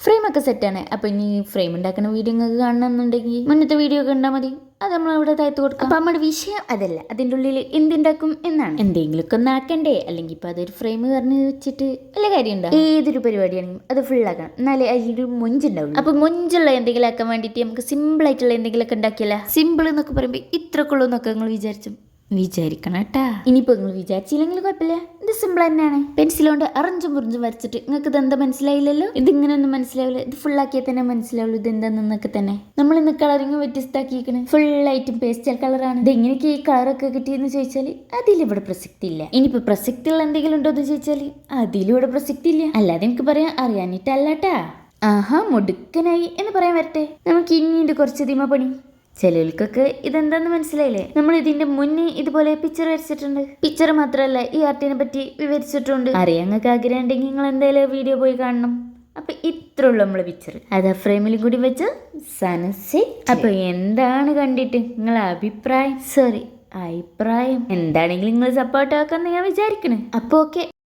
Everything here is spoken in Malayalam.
ഫ്രെയിമൊക്കെ സെറ്റാണ്. അപ്പോൾ ഇനി ഫ്രെയിം ഉണ്ടാക്കുന്ന വീഡിയോ നിങ്ങൾക്ക് കാണണമെന്നുണ്ടെങ്കിൽ മുന്നത്തെ വീഡിയോ കണ്ടാൽ മതി. അത് നമ്മളവിടെ താഴ്ത്തു കൊടുക്കാം. അപ്പം നമ്മുടെ വിഷയം അതല്ല, അതിൻ്റെ ഉള്ളിൽ എന്തുണ്ടാക്കും എന്നാണ്. എന്തെങ്കിലുമൊക്കെ ഒന്ന് ആക്കണ്ടേ, അല്ലെങ്കിൽ ഇപ്പം അതൊരു ഫ്രെയിം പറഞ്ഞ് വെച്ചിട്ട് വല്ല കാര്യമുണ്ടോ? ഏതൊരു പരിപാടിയാണെങ്കിലും അത് ഫുള്ളാക്കണം, എന്നാലേ അതിലൊരു മൊഞ്ചുണ്ടാവും. അപ്പം മൊഞ്ചുള്ള എന്തെങ്കിലും ആക്കാൻ വേണ്ടിയിട്ട് നമുക്ക് സിമ്പിളായിട്ടുള്ള എന്തെങ്കിലുമൊക്കെ ഉണ്ടാക്കിയല്ല. സിമ്പിൾ എന്നൊക്കെ പറയുമ്പോൾ ഇത്രക്കുള്ളൂ എന്നൊക്കെ നിങ്ങൾ വിചാരിക്കണം കേട്ടാ. ഇനിയിപ്പോൾ നിങ്ങൾ വിചാരിച്ചില്ലെങ്കിൽ കുഴപ്പമില്ല, ഇത് സിമ്പിൾ തന്നെയാണ്. പെൻസിൽ കൊണ്ട് അറഞ്ചും പുറഞ്ചും വരച്ചിട്ട് നിങ്ങൾക്ക് ഇത് എന്താ മനസ്സിലായില്ലല്ലോ. ഇതിങ്ങനെ ഒന്നും മനസ്സിലാവില്ല, ഇത് ഫുള്ളാക്കിയാൽ തന്നെ മനസ്സിലാവുള്ളൂ ഇത് എന്താണെന്നൊക്കെ തന്നെ. നമ്മൾ ഇന്ന് കളറിങ് വ്യത്യസ്തമാക്കിയിരിക്കണം, ഫുള്ളായിട്ടും പേസ്റ്റൽ കളറാണ്. ഇത് എങ്ങനെയൊക്കെ ഈ കളറൊക്കെ കിട്ടിയെന്ന് ചോദിച്ചാൽ അതിലിവിടെ പ്രസക്തി ഇല്ല. ഇനിയിപ്പോൾ പ്രസക്തിയുള്ള എന്തെങ്കിലും ഉണ്ടോ എന്ന് ചോദിച്ചാൽ അതിലൂടെ പ്രസക്തി ഇല്ല. അല്ലാതെ എനിക്ക് പറയാൻ അറിയാനിട്ടല്ലാട്ടാ. ആഹാ മുടുക്കനായി എന്ന് പറയാൻ വരട്ടെ. നമുക്ക് ഇനിയുണ്ട് കുറച്ച് ദിമ പണി. ചിലർക്കൊക്കെ ഇതെന്താന്ന് മനസ്സിലായില്ലേ. നമ്മൾ ഇതിന്റെ മുന്നേ ഇതുപോലെ പിക്ചർ വരച്ചിട്ടുണ്ട്. പിക്ചർ മാത്രമല്ല ഈ ആർട്ടിനെ പറ്റി വിവരിച്ചിട്ടുണ്ട്. അറിയാൻ നിങ്ങൾക്ക് ആഗ്രഹം ഉണ്ടെങ്കിൽ നിങ്ങൾ എന്തായാലും വീഡിയോ പോയി കാണണം. അപ്പൊ ഇത്ര ഉള്ളു നമ്മളെ പിക്ചർ. അത് ആ ഫ്രെയിമിലും കൂടി വെച്ച് സൺസെറ്റ്. അപ്പൊ എന്താണ് കണ്ടിട്ട് നിങ്ങളെ അഭിപ്രായം? എന്താണെങ്കിലും നിങ്ങൾ സപ്പോർട്ട് ആക്കാന്ന് ഞാൻ വിചാരിക്കണേ. അപ്പൊ ഓക്കെ.